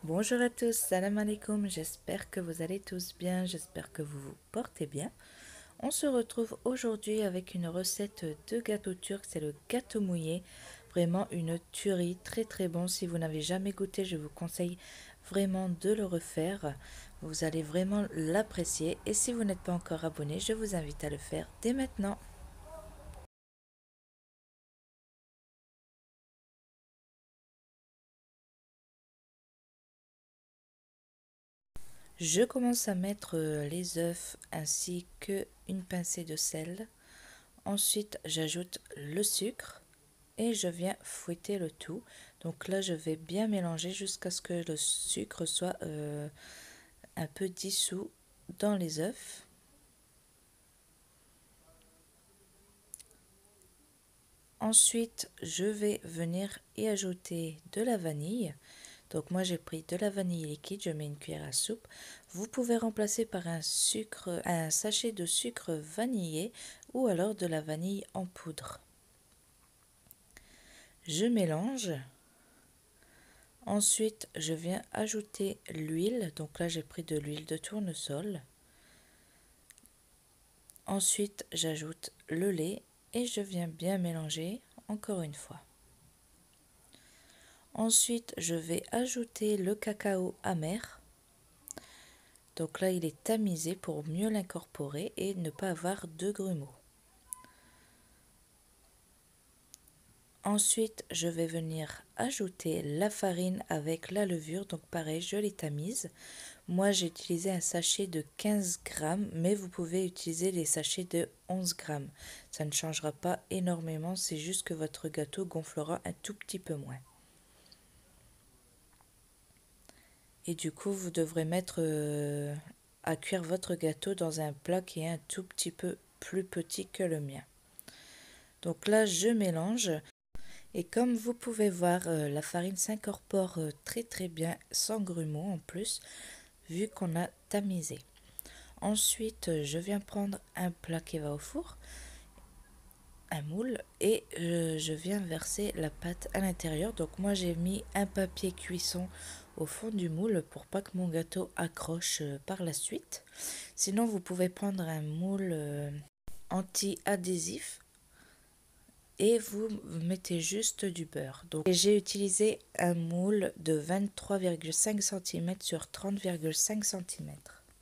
Bonjour à tous, salam alaikum, j'espère que vous allez tous bien, j'espère que vous vous portez bien. On se retrouve aujourd'hui avec une recette de gâteau turc, c'est le gâteau mouillé. Vraiment une tuerie, très très bon. Si vous n'avez jamais goûté, je vous conseille vraiment de le refaire. Vous allez vraiment l'apprécier. Et si vous n'êtes pas encore abonné, je vous invite à le faire dès maintenant. Je commence à mettre les œufs ainsi que une pincée de sel. Ensuite, j'ajoute le sucre et je viens fouetter le tout. Donc là, je vais bien mélanger jusqu'à ce que le sucre soit un peu dissous dans les œufs. Ensuite, je vais venir y ajouter de la vanille. Donc moi, j'ai pris de la vanille liquide, je mets une cuillère à soupe. Vous pouvez remplacer par un sachet de sucre vanillé ou alors de la vanille en poudre. Je mélange. Ensuite, je viens ajouter l'huile. Donc là, j'ai pris de l'huile de tournesol. Ensuite, j'ajoute le lait et je viens bien mélanger encore une fois. Ensuite, je vais ajouter le cacao amer. Donc là, il est tamisé pour mieux l'incorporer et ne pas avoir de grumeaux. Ensuite, je vais venir ajouter la farine avec la levure. Donc pareil, je les tamise. Moi, j'ai utilisé un sachet de 15 grammes, mais vous pouvez utiliser les sachets de 11 grammes. Ça ne changera pas énormément, c'est juste que votre gâteau gonflera un tout petit peu moins. Et du coup, vous devrez mettre à cuire votre gâteau dans un plat qui est un tout petit peu plus petit que le mien. Donc là, je mélange. Et comme vous pouvez voir, la farine s'incorpore très très bien, sans grumeaux en plus, vu qu'on a tamisé. Ensuite, je viens prendre un plat qui va au four, un moule, et je viens verser la pâte à l'intérieur. Donc moi, j'ai mis un papier cuisson au fond du moule pour pas que mon gâteau accroche par la suite. Sinon, vous pouvez prendre un moule anti-adhésif et vous mettez juste du beurre. Donc j'ai utilisé un moule de 23,5 cm sur 30,5 cm.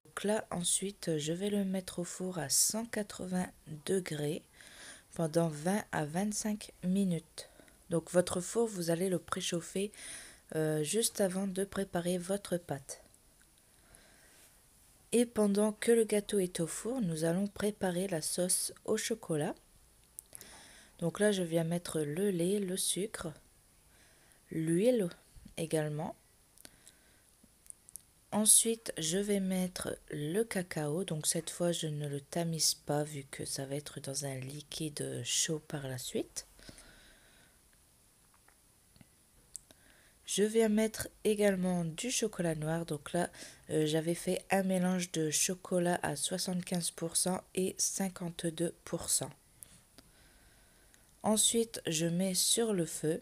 Donc là ensuite je vais le mettre au four à 180 degrés pendant 20 à 25 minutes. Donc votre four, vous allez le préchauffer juste avant de préparer votre pâte. Et pendant que le gâteau est au four, nous allons préparer la sauce au chocolat. Donc là, je viens mettre le lait, le sucre, l'huile également. Ensuite, je vais mettre le cacao. Donc cette fois, je ne le tamise pas vu que ça va être dans un liquide chaud par la suite. Je viens mettre également du chocolat noir. Donc là, j'avais fait un mélange de chocolat à 75% et 52%. Ensuite, je mets sur le feu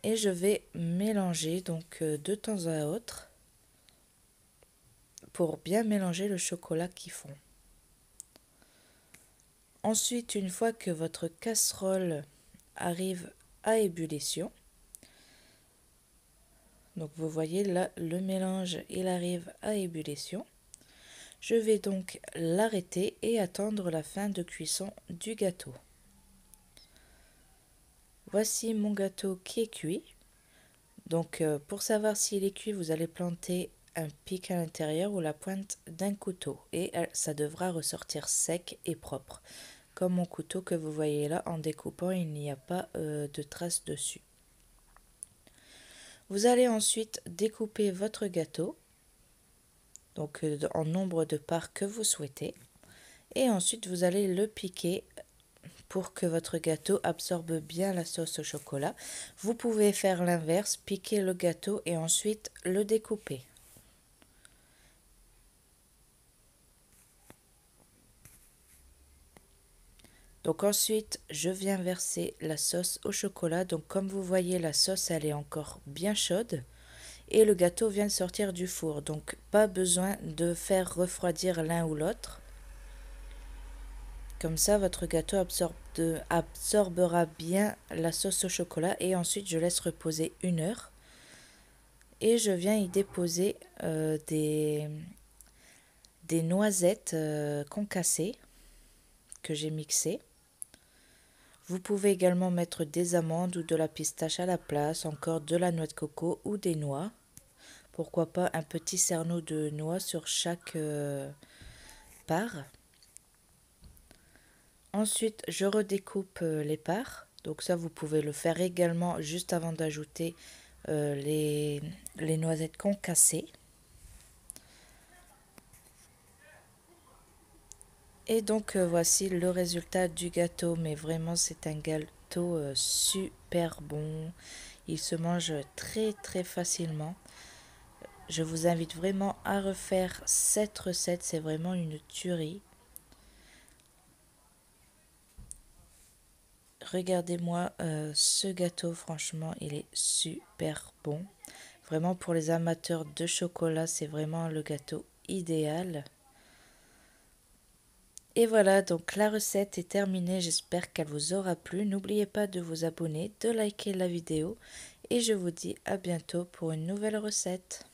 et je vais mélanger donc de temps à autre pour bien mélanger le chocolat qui fond. Ensuite, une fois que votre casserole arrive à ébullition, donc vous voyez là le mélange il arrive à ébullition, je vais donc l'arrêter et attendre la fin de cuisson du gâteau. Voici mon gâteau qui est cuit. Donc pour savoir s'il est cuit, vous allez planter un pic à l'intérieur ou la pointe d'un couteau et ça devra ressortir sec et propre. Comme mon couteau que vous voyez là, en découpant, il n'y a pas de traces dessus. Vous allez ensuite découper votre gâteau, donc en nombre de parts que vous souhaitez. Et ensuite, vous allez le piquer pour que votre gâteau absorbe bien la sauce au chocolat. Vous pouvez faire l'inverse, piquer le gâteau et ensuite le découper. Donc ensuite, je viens verser la sauce au chocolat. Donc comme vous voyez, la sauce, elle est encore bien chaude. et le gâteau vient de sortir du four. Donc pas besoin de faire refroidir l'un ou l'autre. Comme ça, votre gâteau absorbera bien la sauce au chocolat et ensuite je laisse reposer 1 heure. Et je viens y déposer des noisettes concassées que j'ai mixées. Vous pouvez également mettre des amandes ou de la pistache à la place, encore de la noix de coco ou des noix. Pourquoi pas un petit cerneau de noix sur chaque part. Ensuite, je redécoupe les parts. Donc ça, vous pouvez le faire également juste avant d'ajouter les noisettes concassées. Et donc voici le résultat du gâteau, mais vraiment c'est un gâteau super bon. Il se mange très très facilement. Je vous invite vraiment à refaire cette recette, c'est vraiment une tuerie. Regardez-moi ce gâteau, franchement il est super bon. Vraiment pour les amateurs de chocolat, c'est vraiment le gâteau idéal. Et voilà, donc la recette est terminée, j'espère qu'elle vous aura plu. N'oubliez pas de vous abonner, de liker la vidéo et je vous dis à bientôt pour une nouvelle recette.